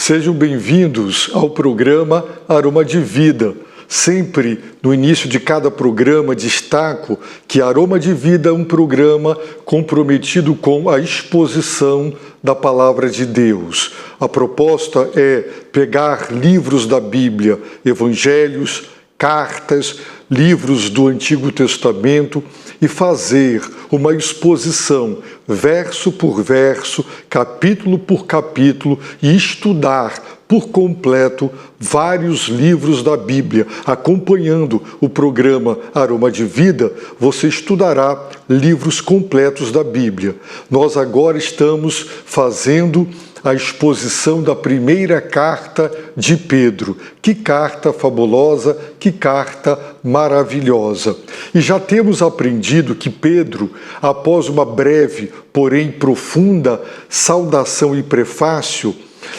Sejam bem-vindos ao programa Aroma de Vida. Sempre no início de cada programa destaco que Aroma de Vida é um programa comprometido com a exposição da Palavra de Deus. A proposta é pegar livros da Bíblia, evangelhos, cartas, livros do Antigo Testamento e fazer uma exposição, verso por verso, capítulo por capítulo, e estudar por completo vários livros da Bíblia. Acompanhando o programa Aroma de Vida, você estudará livros completos da Bíblia. Nós agora estamos fazendo a exposição da primeira carta de Pedro. Que carta fabulosa, que carta maravilhosa. E já temos aprendido que Pedro, após uma breve, porém profunda saudação e prefácio,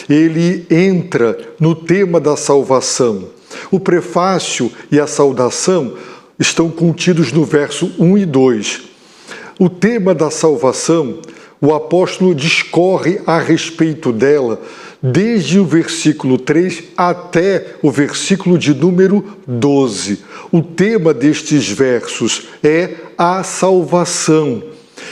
ele entra no tema da salvação. O prefácio e a saudação estão contidos no verso 1 e 2. O tema da salvação, o apóstolo discorre a respeito dela desde o versículo 3 até o versículo de número 12. O tema destes versos é a salvação.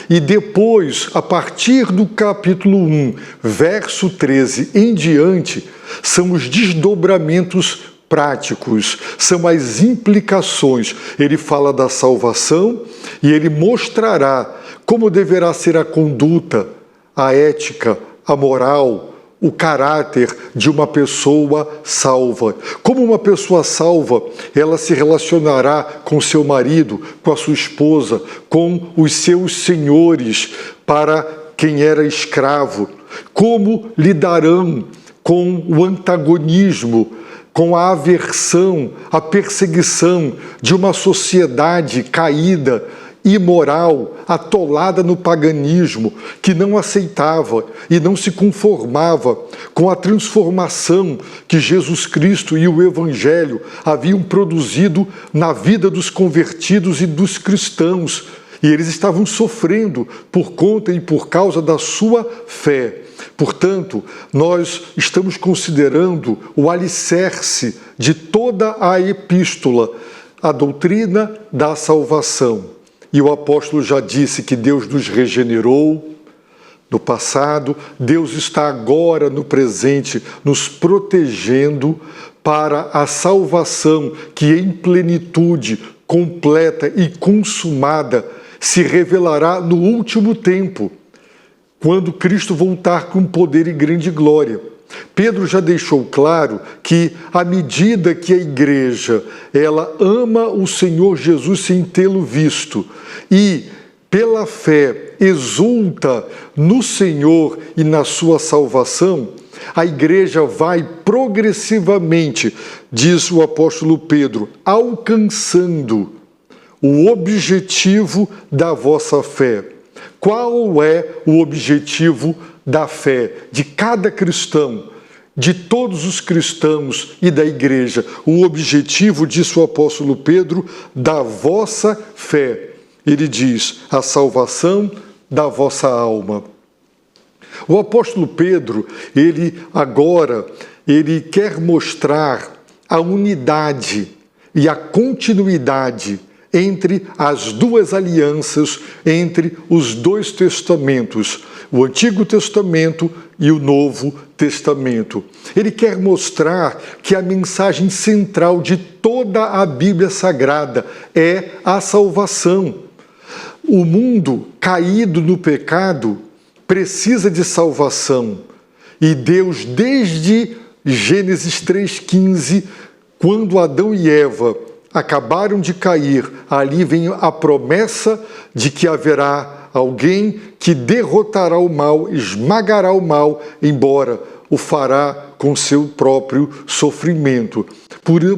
E depois, a partir do capítulo 1, verso 13 em diante, são os desdobramentos práticos, são as implicações. Ele fala da salvação e ele mostrará como deverá ser a conduta, a ética, a moral, o caráter de uma pessoa salva. Como uma pessoa salva, ela se relacionará com seu marido, com a sua esposa, com os seus senhores, para quem era escravo. Como lidarão com o antagonismo, com a aversão, a perseguição de uma sociedade caída, imoral, atolada no paganismo, que não aceitava e não se conformava com a transformação que Jesus Cristo e o Evangelho haviam produzido na vida dos convertidos e dos cristãos. E eles estavam sofrendo por conta e por causa da sua fé. Portanto, nós estamos considerando o alicerce de toda a epístola, a doutrina da salvação. E o apóstolo já disse que Deus nos regenerou no passado, Deus está agora no presente nos protegendo para a salvação que em plenitude, completa e consumada se revelará no último tempo, quando Cristo voltar com poder e grande glória. Pedro já deixou claro que, à medida que a igreja ela ama o Senhor Jesus sem tê-lo visto e, pela fé, exulta no Senhor e na sua salvação, a igreja vai progressivamente, diz o apóstolo Pedro, alcançando o objetivo da vossa fé. Qual é o objetivo da fé de cada cristão, de todos os cristãos e da igreja? O objetivo, disse o apóstolo Pedro, da vossa fé. Ele diz, a salvação da vossa alma. O apóstolo Pedro, ele quer mostrar a unidade e a continuidade entre as duas alianças, entre os dois testamentos, o Antigo Testamento e o Novo Testamento. Ele quer mostrar que a mensagem central de toda a Bíblia Sagrada é a salvação. O mundo caído no pecado precisa de salvação. E Deus, desde Gênesis 3,15, quando Adão e Eva acabaram de cair, ali vem a promessa de que haverá alguém que derrotará o mal, esmagará o mal, embora o fará com seu próprio sofrimento.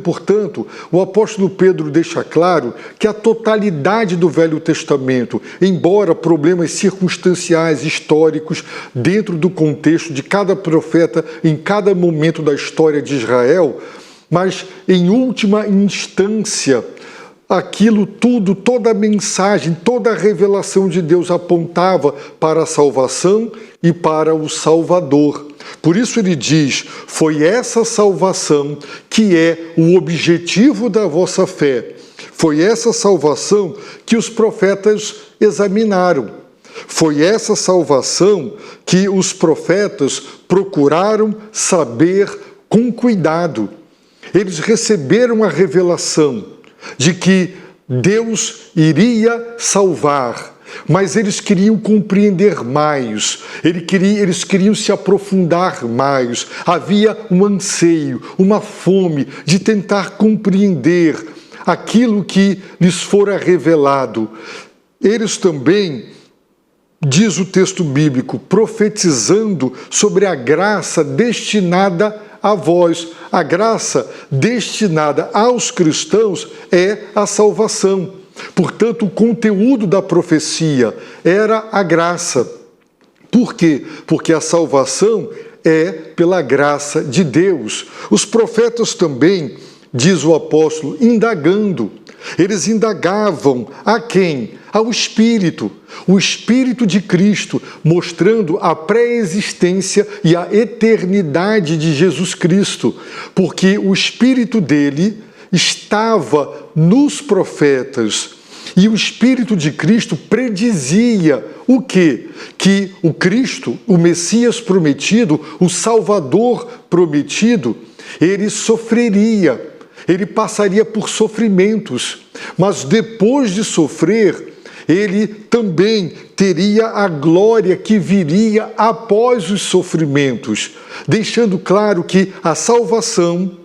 Portanto, o apóstolo Pedro deixa claro que a totalidade do Velho Testamento, embora problemas circunstanciais, históricos, dentro do contexto de cada profeta, em cada momento da história de Israel, mas, em última instância, aquilo tudo, toda a mensagem, toda a revelação de Deus apontava para a salvação e para o Salvador. Por isso ele diz: foi essa salvação que é o objetivo da vossa fé. Foi essa salvação que os profetas examinaram. Foi essa salvação que os profetas procuraram saber com cuidado. Eles receberam a revelação de que Deus iria salvar, mas eles queriam compreender mais, eles queriam se aprofundar mais. Havia um anseio, uma fome de tentar compreender aquilo que lhes fora revelado. Eles também, diz o texto bíblico, profetizando sobre a graça destinada a vós. A graça destinada aos cristãos é a salvação. Portanto, o conteúdo da profecia era a graça. Por quê? Porque a salvação é pela graça de Deus. Os profetas também, diz o apóstolo, indagando. Eles indagavam a quem? Ao Espírito, o Espírito de Cristo, mostrando a pré-existência e a eternidade de Jesus Cristo, porque o Espírito dele estava nos profetas e o Espírito de Cristo predizia o quê? Que o Cristo, o Messias prometido, o Salvador prometido, ele sofreria. Ele passaria por sofrimentos, mas depois de sofrer, ele também teria a glória que viria após os sofrimentos, deixando claro que a salvação,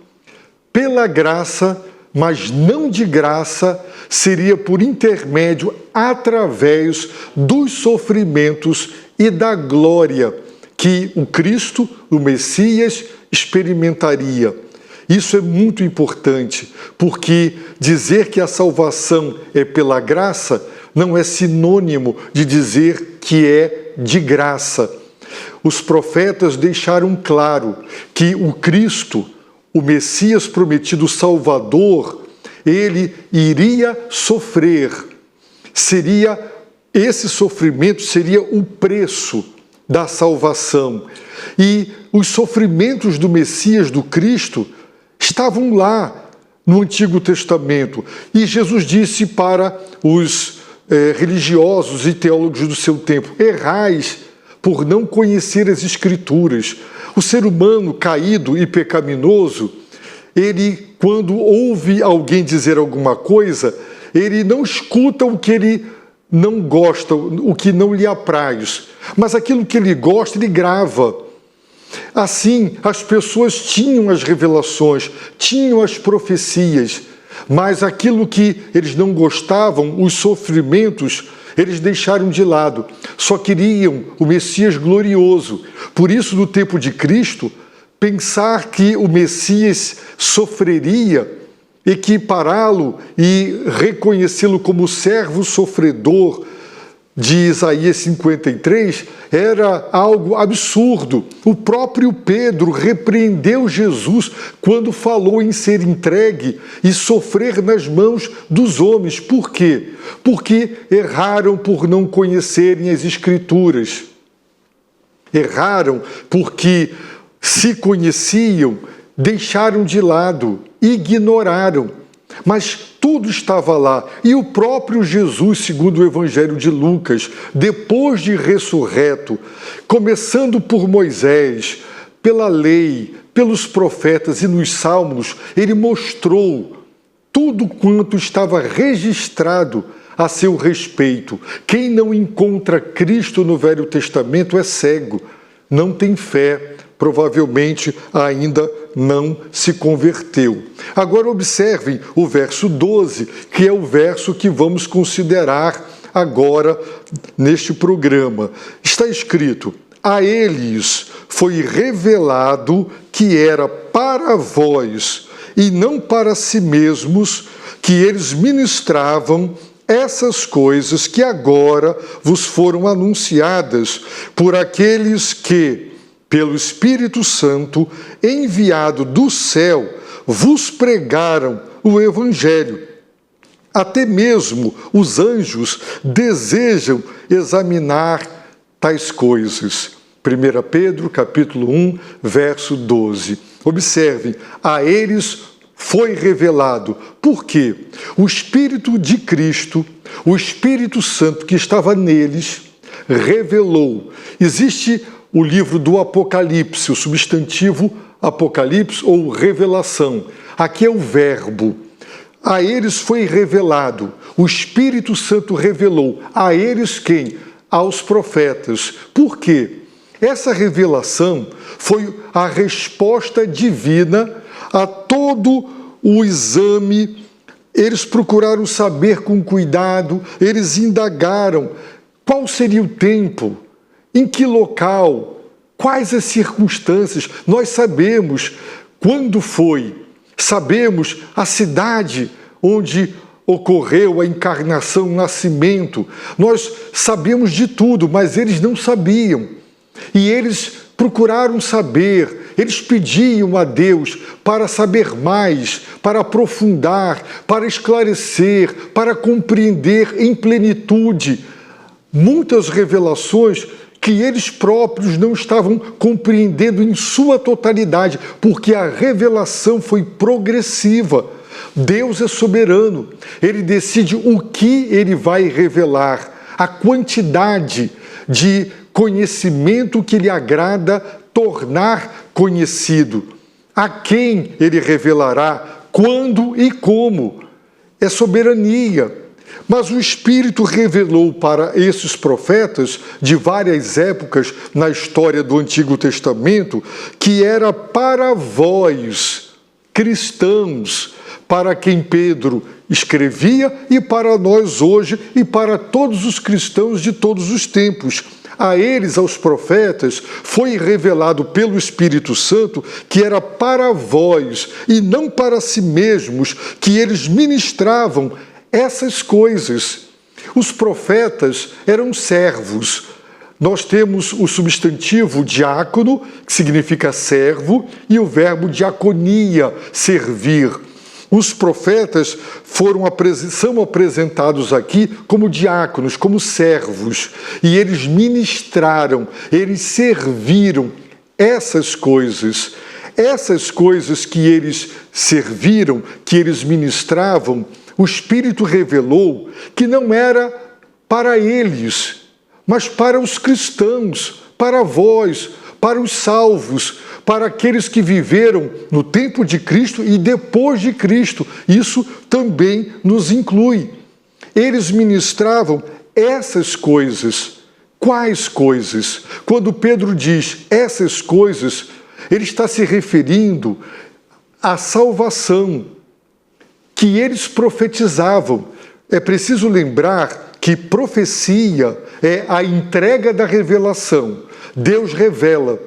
pela graça, mas não de graça, seria por intermédio através dos sofrimentos e da glória que o Cristo, o Messias, experimentaria. Isso é muito importante, porque dizer que a salvação é pela graça não é sinônimo de dizer que é de graça. Os profetas deixaram claro que o Cristo, o Messias prometido, o Salvador, ele iria sofrer. Esse sofrimento seria o preço da salvação. E os sofrimentos do Messias, do Cristo, estavam lá no Antigo Testamento. E Jesus disse para os religiosos e teólogos do seu tempo: errais por não conhecer as Escrituras. O ser humano caído e pecaminoso, ele, quando ouve alguém dizer alguma coisa, ele não escuta o que ele não gosta, o que não lhe apraz, mas aquilo que ele gosta, ele grava. Assim, as pessoas tinham as revelações, tinham as profecias, mas aquilo que eles não gostavam, os sofrimentos, eles deixaram de lado. Só queriam o Messias glorioso. Por isso, no tempo de Cristo, pensar que o Messias sofreria, equipará-lo e reconhecê-lo como servo sofredor de Isaías 53, era algo absurdo. O próprio Pedro repreendeu Jesus quando falou em ser entregue e sofrer nas mãos dos homens. Por quê? Porque erraram por não conhecerem as Escrituras. Erraram porque se conheciam, deixaram de lado, ignoraram. Mas tudo estava lá. E o próprio Jesus, segundo o Evangelho de Lucas, depois de ressurreto, começando por Moisés, pela lei, pelos profetas e nos salmos, ele mostrou tudo quanto estava registrado a seu respeito. Quem não encontra Cristo no Velho Testamento é cego, não tem fé, provavelmente ainda não se converteu. Agora observem o verso 12, que é o verso que vamos considerar agora neste programa. Está escrito: a eles foi revelado que era para vós e não para si mesmos que eles ministravam essas coisas que agora vos foram anunciadas por aqueles que, pelo Espírito Santo, enviado do céu, vos pregaram o Evangelho. Até mesmo os anjos desejam examinar tais coisas. 1 Pedro, capítulo 1, verso 12. Observem, a eles foi revelado. Por quê? O Espírito de Cristo, o Espírito Santo que estava neles, revelou. Existe o livro do Apocalipse, o substantivo Apocalipse ou revelação. Aqui é o verbo. A eles foi revelado. O Espírito Santo revelou. A eles quem? Aos profetas. Por quê? Essa revelação foi a resposta divina a todo o exame. Eles procuraram saber com cuidado, eles indagaram qual seria o tempo, em que local, quais as circunstâncias. Nós sabemos quando foi, sabemos a cidade onde ocorreu a encarnação, o nascimento. Nós sabemos de tudo, mas eles não sabiam. E eles procuraram saber, eles pediam a Deus para saber mais, para aprofundar, para esclarecer, para compreender em plenitude muitas revelações que eles próprios não estavam compreendendo em sua totalidade, porque a revelação foi progressiva. Deus é soberano, Ele decide o que Ele vai revelar, a quantidade de conhecimento que lhe agrada tornar conhecido. A quem ele revelará, quando e como. É soberania. Mas o Espírito revelou para esses profetas de várias épocas na história do Antigo Testamento que era para vós, cristãos, para quem Pedro escrevia e para nós hoje e para todos os cristãos de todos os tempos. A eles, aos profetas, foi revelado pelo Espírito Santo que era para vós e não para si mesmos que eles ministravam essas coisas. Os profetas eram servos. Nós temos o substantivo diácono, que significa servo, e o verbo diaconia, servir. Os profetas são apresentados aqui como diáconos, como servos, e eles ministraram, eles serviram essas coisas que eles serviram, que eles ministravam. O Espírito revelou que não era para eles, mas para os cristãos, para vós, para os salvos, para aqueles que viveram no tempo de Cristo e depois de Cristo. Isso também nos inclui. Eles ministravam essas coisas. Quais coisas? Quando Pedro diz essas coisas, ele está se referindo à salvação que eles profetizavam. É preciso lembrar que profecia é a entrega da revelação. Deus revela.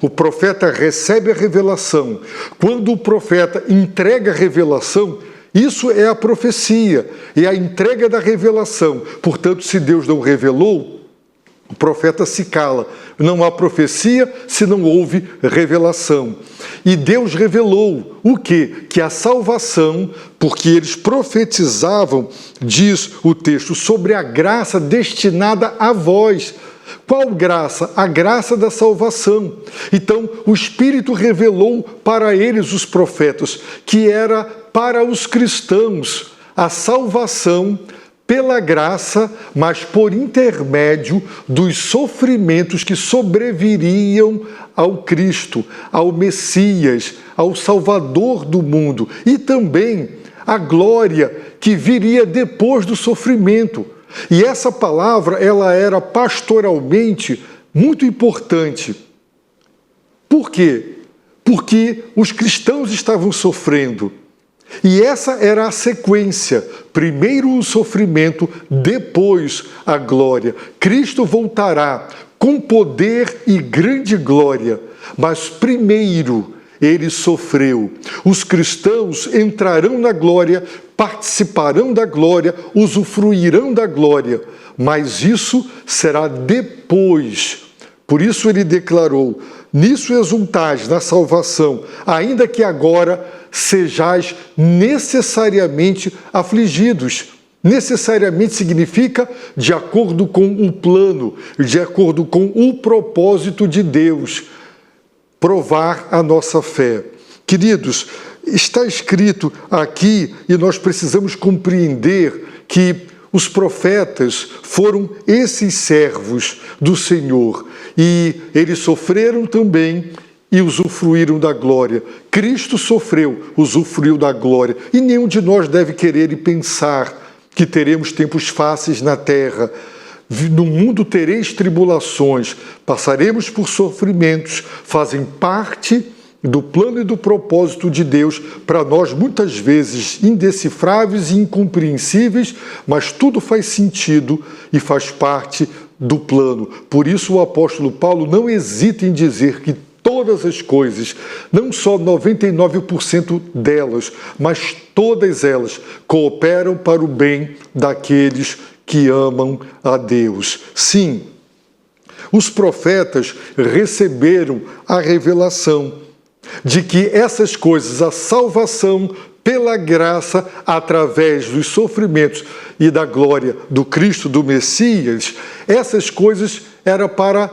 O profeta recebe a revelação. Quando o profeta entrega a revelação, isso é a profecia, é a entrega da revelação. Portanto, se Deus não revelou, o profeta se cala. Não há profecia se não houve revelação. E Deus revelou o quê? Que a salvação, porque eles profetizavam, diz o texto, sobre a graça destinada a vós. Qual graça? A graça da salvação. Então, o Espírito revelou para eles, os profetas, que era para os cristãos a salvação pela graça, mas por intermédio dos sofrimentos que sobreviriam ao Cristo, ao Messias, ao Salvador do mundo, e também a glória que viria depois do sofrimento. E essa palavra, ela era pastoralmente muito importante. Por quê? Porque os cristãos estavam sofrendo. E essa era a sequência. Primeiro o sofrimento, depois a glória. Cristo voltará com poder e grande glória, mas primeiro ele sofreu. Os cristãos entrarão na glória, participarão da glória, usufruirão da glória, mas isso será depois. Por isso ele declarou: nisso exultais na salvação, ainda que agora sejais necessariamente afligidos. necessariamente significa de acordo com o plano, de acordo com o propósito de Deus, provar a nossa fé. Queridos, está escrito aqui, e nós precisamos compreender que os profetas foram esses servos do Senhor, e eles sofreram também e usufruíram da glória. Cristo sofreu, usufruiu da glória, e nenhum de nós deve querer e pensar que teremos tempos fáceis na terra. No mundo tereis tribulações, passaremos por sofrimentos, fazem parte do plano e do propósito de Deus, para nós muitas vezes indecifráveis e incompreensíveis, mas tudo faz sentido e faz parte do plano. Por isso o apóstolo Paulo não hesita em dizer que todas as coisas, não só 99% delas, mas todas elas cooperam para o bem daqueles que amam a Deus. Sim, os profetas receberam a revelação de que essas coisas, a salvação pela graça, através dos sofrimentos e da glória do Cristo, do Messias, essas coisas eram para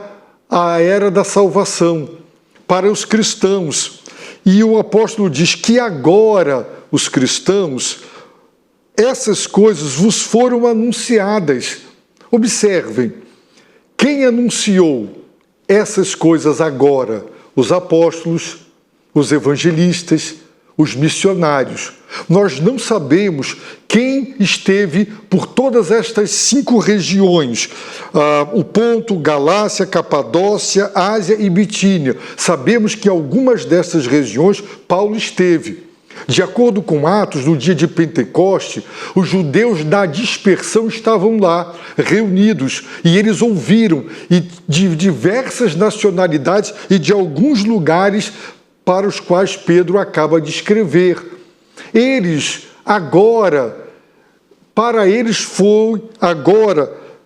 a era da salvação, para os cristãos. E o apóstolo diz que agora os cristãos, essas coisas vos foram anunciadas. Observem, quem anunciou essas coisas agora? Os apóstolos, os evangelistas, os missionários. Nós não sabemos quem esteve por todas estas 5 regiões, o Ponto, Galácia, Capadócia, Ásia e Bitínia. Sabemos que em algumas dessas regiões Paulo esteve. De acordo com Atos, no dia de Pentecoste, os judeus da dispersão estavam lá, reunidos, e eles ouviram de diversas nacionalidades e de alguns lugares para os quais Pedro acaba de escrever. Para eles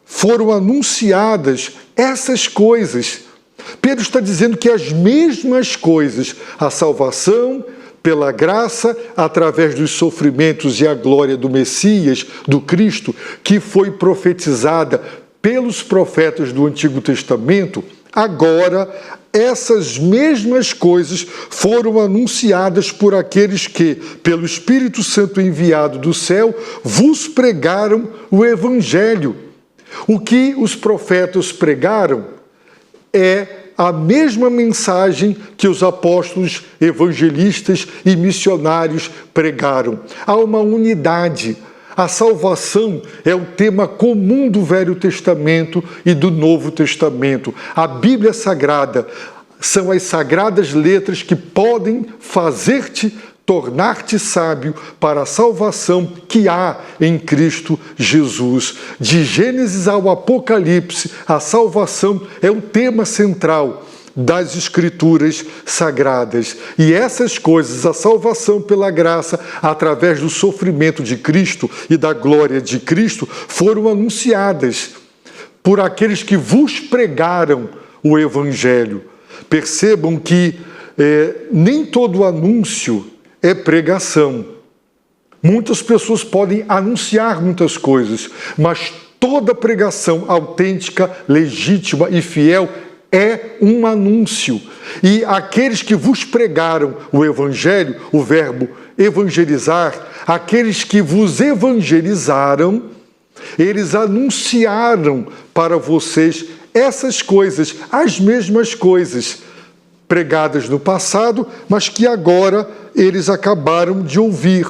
foram anunciadas essas coisas. Pedro está dizendo que as mesmas coisas, a salvação pela graça, através dos sofrimentos e a glória do Messias, do Cristo, que foi profetizada pelos profetas do Antigo Testamento, agora essas mesmas coisas foram anunciadas por aqueles que, pelo Espírito Santo enviado do céu, vos pregaram o Evangelho. O que os profetas pregaram é a mesma mensagem que os apóstolos, evangelistas e missionários pregaram. Há uma unidade. A salvação é o tema comum do Velho Testamento e do Novo Testamento. A Bíblia Sagrada são as sagradas letras que podem fazer-te, tornar-te sábio para a salvação que há em Cristo Jesus. De Gênesis ao Apocalipse, a salvação é o tema central das Escrituras Sagradas. E essas coisas, a salvação pela graça, através do sofrimento de Cristo e da glória de Cristo, foram anunciadas por aqueles que vos pregaram o Evangelho. Percebam que nem todo anúncio é pregação. Muitas pessoas podem anunciar muitas coisas, mas toda pregação autêntica, legítima e fiel é um anúncio. E aqueles que vos pregaram o Evangelho, o verbo evangelizar, aqueles que vos evangelizaram, eles anunciaram para vocês essas coisas, as mesmas coisas pregadas no passado, mas que agora eles acabaram de ouvir.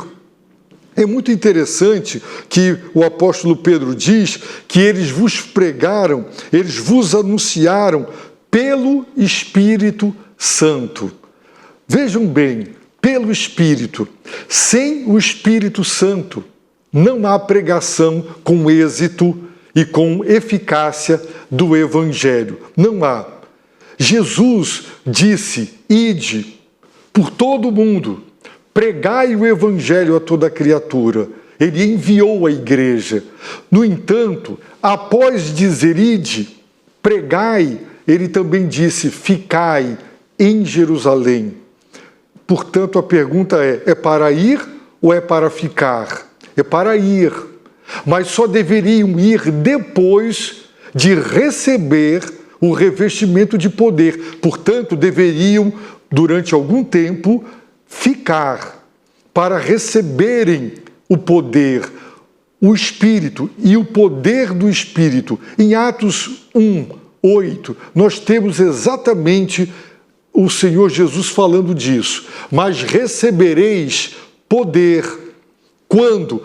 É muito interessante que o apóstolo Pedro diz que eles vos pregaram, eles vos anunciaram pelo Espírito Santo. Vejam bem, pelo Espírito. Sem o Espírito Santo, não há pregação com êxito e com eficácia do Evangelho. Não há. Jesus disse: ide por todo o mundo, pregai o Evangelho a toda criatura. Ele enviou a igreja. No entanto, após dizer ide, pregai, ele também disse: ficai em Jerusalém. Portanto, a pergunta é para ir ou é para ficar? É para ir. mas só deveriam ir depois de receber o revestimento de poder. Portanto, deveriam, durante algum tempo, ficar para receberem o poder, o Espírito e o poder do Espírito. Em Atos 1:8, nós temos exatamente o Senhor Jesus falando disso. Mas recebereis poder quando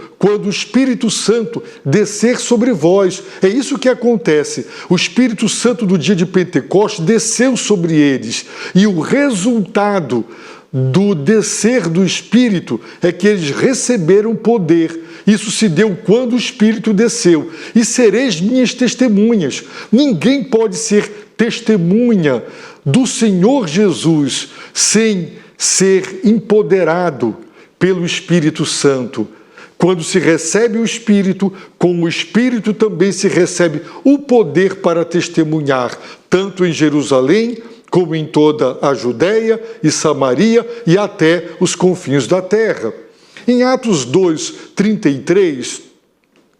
o Espírito Santo descer sobre vós. É isso que acontece. O Espírito Santo do dia de Pentecostes desceu sobre eles. E o resultado do descer do Espírito é que eles receberam poder. Isso se deu quando o Espírito desceu. E sereis minhas testemunhas. Ninguém pode ser testemunha do Senhor Jesus sem ser empoderado pelo Espírito Santo. Quando se recebe o Espírito, com o Espírito também se recebe o poder para testemunhar, tanto em Jerusalém, como em toda a Judéia e Samaria e até os confins da terra. Em Atos 2:33,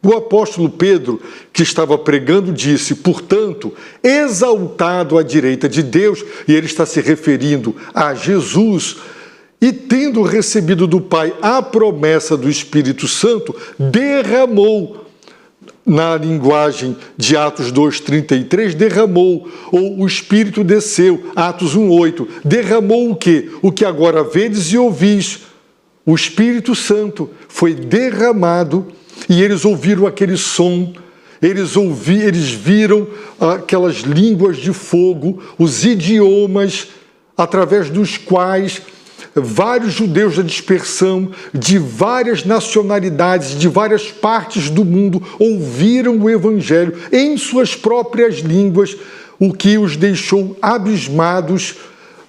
o apóstolo Pedro, que estava pregando, disse: portanto, exaltado à direita de Deus, e ele está se referindo a Jesus, e tendo recebido do Pai a promessa do Espírito Santo, derramou, na linguagem de Atos 2:33, derramou, ou o Espírito desceu, Atos 1:8, derramou o quê? O que agora vedes e ouvis. O Espírito Santo foi derramado e eles ouviram aquele som, eles viram aquelas línguas de fogo, os idiomas através dos quais vários judeus da dispersão, de várias nacionalidades, de várias partes do mundo, ouviram o Evangelho em suas próprias línguas, o que os deixou abismados,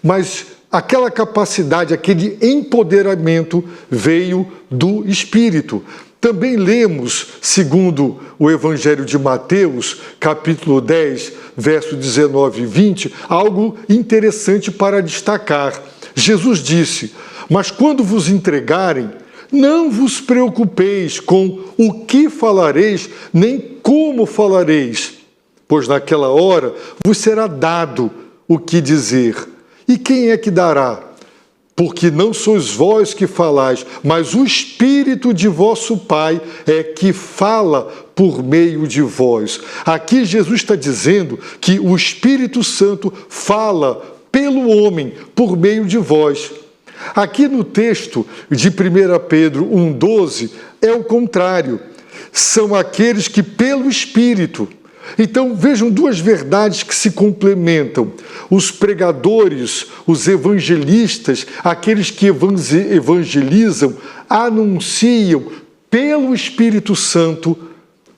mas aquela capacidade, aquele empoderamento veio do Espírito. Também lemos, segundo o Evangelho de Mateus, capítulo 10, verso 19 e 20, algo interessante para destacar. Jesus disse: mas quando vos entregarem, não vos preocupeis com o que falareis, nem como falareis, pois naquela hora vos será dado o que dizer. E quem é que dará? Porque não sois vós que falais, mas o Espírito de vosso Pai é que fala por meio de vós. Aqui Jesus está dizendo que o Espírito Santo fala pelo homem, por meio de vós. Aqui no texto de 1 Pedro 1:12 é o contrário. São aqueles que pelo Espírito. Então vejam duas verdades que se complementam. Os pregadores, os evangelistas, aqueles que evangelizam, anunciam pelo Espírito Santo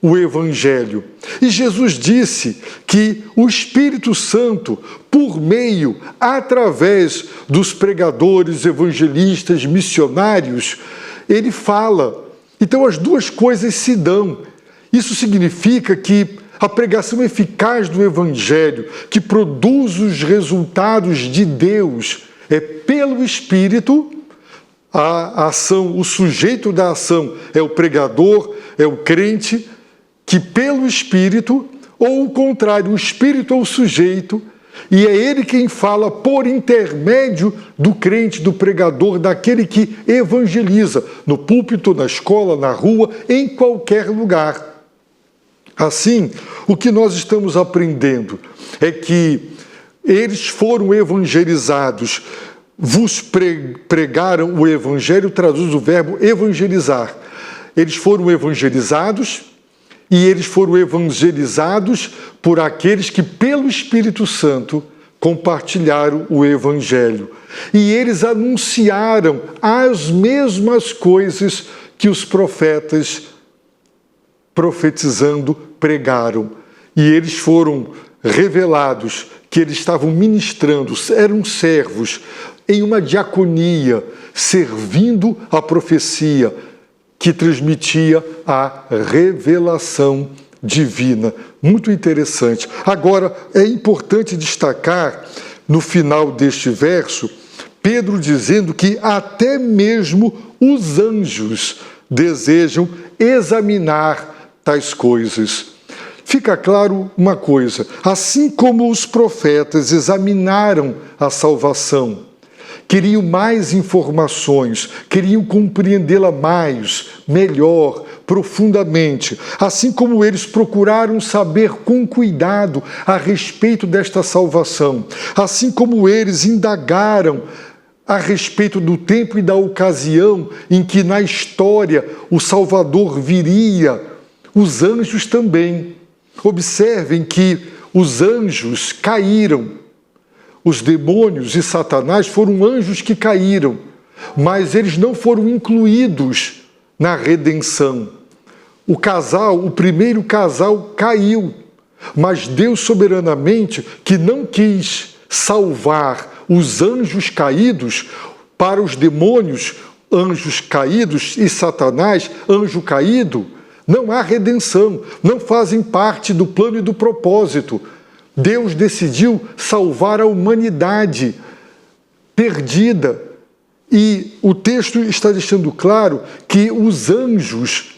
o Evangelho. E Jesus disse que o Espírito Santo, por meio, através dos pregadores, evangelistas, missionários, ele fala. Então as duas coisas se dão. Isso significa que a pregação eficaz do Evangelho, que produz os resultados de Deus, é pelo Espírito. A ação, o sujeito da ação é o pregador, é o crente, que pelo Espírito, ou o contrário, o Espírito é o sujeito, e é ele quem fala por intermédio do crente, do pregador, daquele que evangeliza, no púlpito, na escola, na rua, em qualquer lugar. Assim, o que nós estamos aprendendo é que eles foram evangelizados, vos pregaram o Evangelho, traduz o verbo evangelizar. Eles foram evangelizados, e eles foram evangelizados por aqueles que, pelo Espírito Santo, compartilharam o Evangelho. E eles anunciaram as mesmas coisas que os profetas, profetizando, pregaram. E eles foram revelados que eles estavam ministrando, eram servos em uma diaconia, servindo a profecia, que transmitia a revelação divina. Muito interessante. Agora, é importante destacar, no final deste verso, Pedro dizendo que até mesmo os anjos desejam examinar tais coisas. Fica claro uma coisa: assim como os profetas examinaram a salvação, queriam mais informações, queriam compreendê-la mais, melhor, profundamente, assim como eles procuraram saber com cuidado a respeito desta salvação, assim como eles indagaram a respeito do tempo e da ocasião em que na história o Salvador viria, os anjos também. Observem que os anjos caíram. Os demônios e Satanás foram anjos que caíram, mas eles não foram incluídos na redenção. O primeiro casal caiu, mas Deus soberanamente, que não quis salvar os anjos caídos, para os demônios, anjos caídos, e Satanás, anjo caído, não há redenção, não fazem parte do plano e do propósito. Deus decidiu salvar a humanidade perdida. E o texto está deixando claro que os anjos,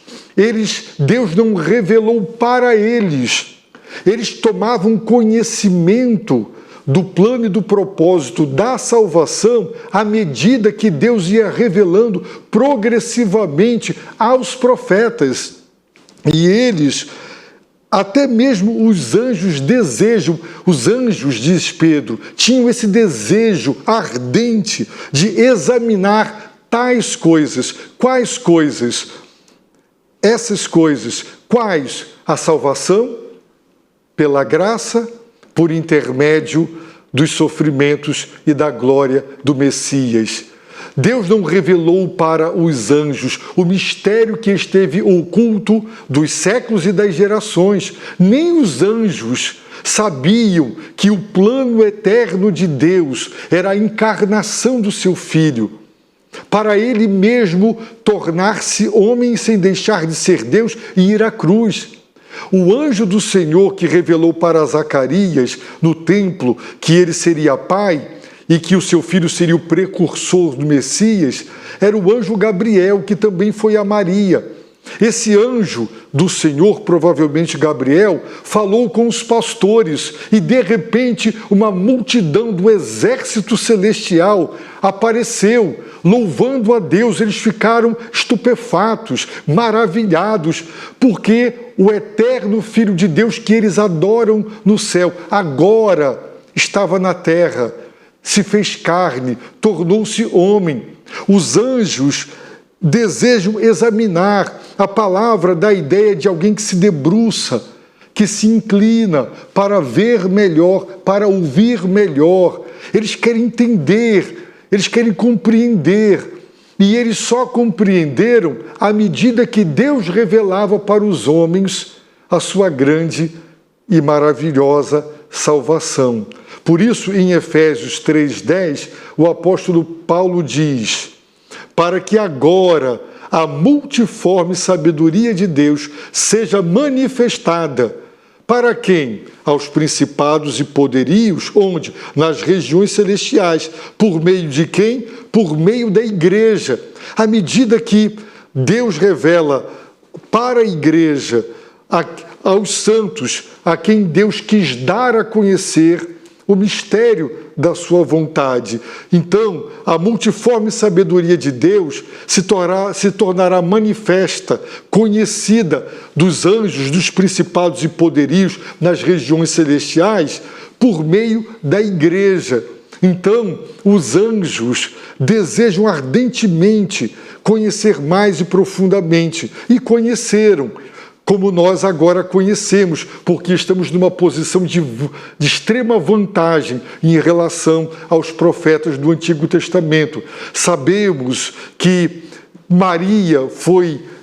Deus não revelou para eles. Eles tomavam conhecimento do plano e do propósito da salvação à medida que Deus ia revelando progressivamente aos profetas. E eles, até mesmo os anjos diz Pedro, tinham esse desejo ardente de examinar tais coisas. Quais coisas? Essas coisas. Quais? A salvação, pela graça, por intermédio dos sofrimentos e da glória do Messias. Deus não revelou para os anjos o mistério que esteve oculto dos séculos e das gerações. Nem os anjos sabiam que o plano eterno de Deus era a encarnação do seu Filho, para ele mesmo tornar-se homem sem deixar de ser Deus e ir à cruz. O anjo do Senhor que revelou para Zacarias no templo que ele seria pai e que o seu filho seria o precursor do Messias, era o anjo Gabriel, que também foi a Maria. Esse anjo do Senhor, provavelmente Gabriel, falou com os pastores e, de repente, uma multidão do exército celestial apareceu, louvando a Deus. Eles ficaram estupefatos, maravilhados, porque o eterno Filho de Deus que eles adoram no céu, agora estava na terra, se fez carne, tornou-se homem. Os anjos desejam examinar. A palavra dá a ideia de alguém que se debruça, que se inclina para ver melhor, para ouvir melhor. Eles querem entender, eles querem compreender. E eles só compreenderam à medida que Deus revelava para os homens a sua grande e maravilhosa salvação. Por isso, em Efésios 3:10, o apóstolo Paulo diz: para que agora a multiforme sabedoria de Deus seja manifestada. Para quem? Aos principados e poderios, onde? Nas regiões celestiais. Por meio de quem? Por meio da igreja. À medida que Deus revela para a igreja, aos santos, a quem Deus quis dar a conhecer o mistério da sua vontade. Então, a multiforme sabedoria de Deus se tornará manifesta, conhecida dos anjos, dos principados e poderios nas regiões celestiais, por meio da igreja. Então, os anjos desejam ardentemente conhecer mais e profundamente, e conheceram, como nós agora conhecemos, porque estamos numa posição de extrema vantagem em relação aos profetas do Antigo Testamento. Sabemos que Maria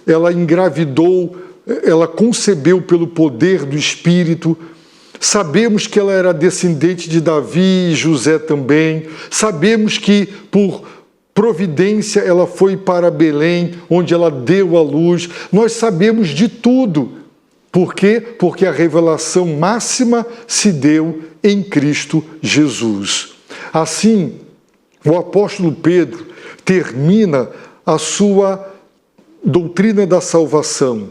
ela engravidou, ela concebeu pelo poder do Espírito. Sabemos que ela era descendente de Davi e José também. Sabemos que por providência ela foi para Belém, onde ela deu à luz. Nós sabemos de tudo. Por quê? Porque a revelação máxima se deu em Cristo Jesus. Assim, o apóstolo Pedro termina a sua doutrina da salvação,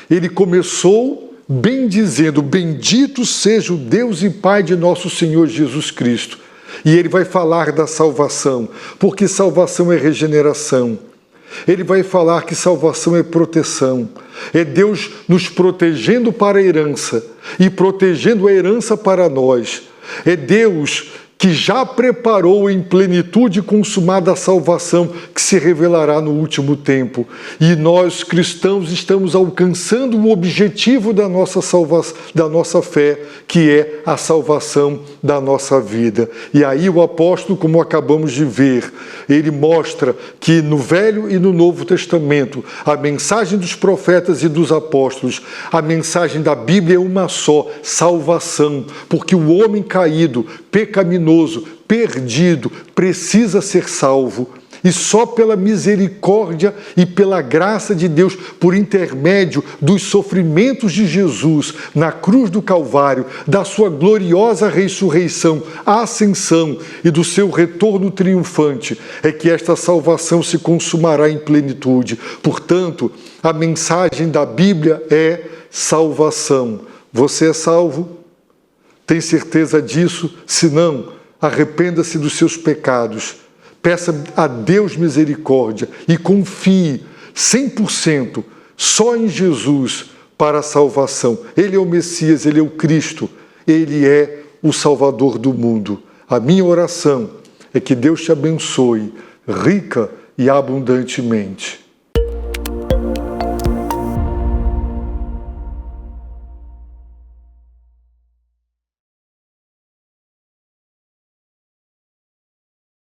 ele começou bendizendo: bendito seja o Deus e Pai de nosso Senhor Jesus Cristo. E ele vai falar da salvação, porque salvação é regeneração. Ele vai falar que salvação é proteção. É Deus nos protegendo para a herança e protegendo a herança para nós. É Deus que já preparou em plenitude consumada a salvação que se revelará no último tempo. E nós, cristãos, estamos alcançando o objetivo da nossa salvação, da nossa fé, que é a salvação da nossa vida. E aí o apóstolo, como acabamos de ver, ele mostra que no Velho e no Novo Testamento, a mensagem dos profetas e dos apóstolos, a mensagem da Bíblia é uma só: salvação, porque o homem caído, pecaminoso, perdido, precisa ser salvo. E só pela misericórdia e pela graça de Deus, por intermédio dos sofrimentos de Jesus na cruz do Calvário, da sua gloriosa ressurreição, ascensão e do seu retorno triunfante, é que esta salvação se consumará em plenitude. Portanto, a mensagem da Bíblia é salvação. Você é salvo? Tem certeza disso? Se não, arrependa-se dos seus pecados. Peça a Deus misericórdia e confie 100% só em Jesus para a salvação. Ele é o Messias, Ele é o Cristo, Ele é o Salvador do mundo. A minha oração é que Deus te abençoe rica e abundantemente.